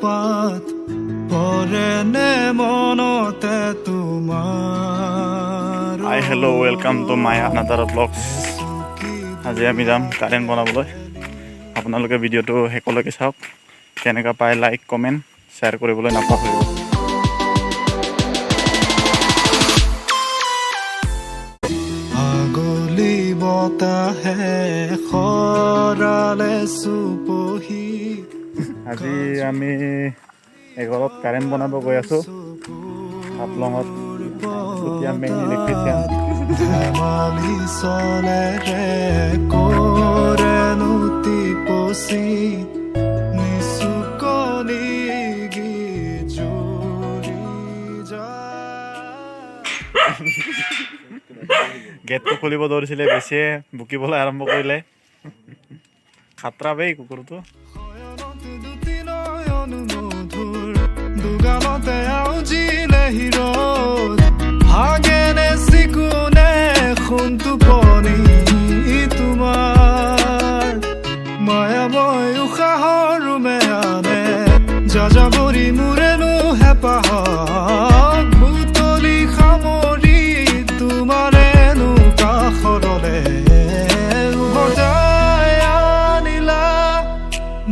পাত পৰেনে মনতে তোমাৰ hi hello' welcome to my another blogs. আজি আমি যাম কাৰেণ্ট বনাবলৈ। আপোনালোকে ভিডিঅ'টো শেষলৈকে চাওক। কেনেকৈ পায় লাইক কমেণ্ট শ্বেয়াৰ কৰিবলৈ নাপাহৰিব। আগলি বতাহে খৰালে চুপহি আজি আমি এঘৰত কাৰেণ্ট বনাব গৈ আছোঁ। হাফলঙত চুতীয়া মেইন ইলেক্ট্ৰিচিয়ান। ধেমালি চলেৰে কৰেনো টিপচি নিচুকনি গীত জুৰি যায়। গেটটো খুলিব ধৰিছিলে, বেছিয়ে বুকিবলৈ আৰম্ভ কৰিলে। খাতৰা বেই কুকুৰটো। দুগালতে আউজিলে হিৰ'ত ভাগেনে চিকুনে সোণটো পনি তোমাৰ মায়াময় উশাহৰ মেয়ানে যাযাবৰী মোৰেনো হেঁপাহক বুটলি সামৰি তোমাৰেনো কাষৰলে উভতাই আনিলা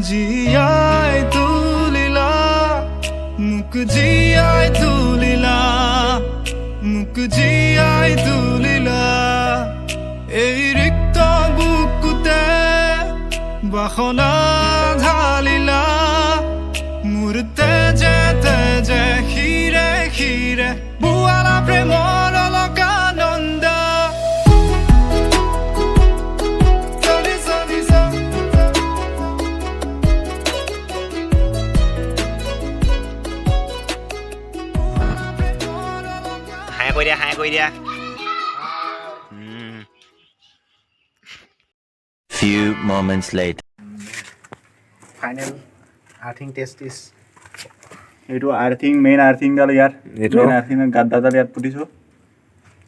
জীয়াই তুলিলা মোক জীয়াই তুলিলা মোক জীয়াই তুলিলা এই ৰিক্ত বুকুতে বাসনা ঢালিলা মোৰ তেজে তেজে শিৰে শিৰে বুৱালা প্ৰেমৰ অলকানন্দ হাই কৰি দিয়া Few moments later. Final earthing test is এইটো আৰ্থিং মেইন আৰ্থিংডাল ইয়াত মেইন আৰ্থিং গাদ্দাডাল ইয়াত পুতিছোঁ।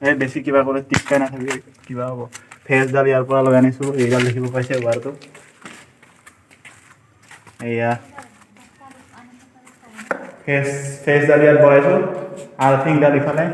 এই বেছি কিবা কৰি টিপকাই নাথাকিবি, কিবা হ'ব। ফেচডাল ইয়াৰ পৰা লৈ আনিছোঁ। এইডাল দেখিব পাইছে ৱাৰটো। এয়া ফেচডাল ইয়াত বহাইছোঁ। আৰ্থিংডাল ইফালে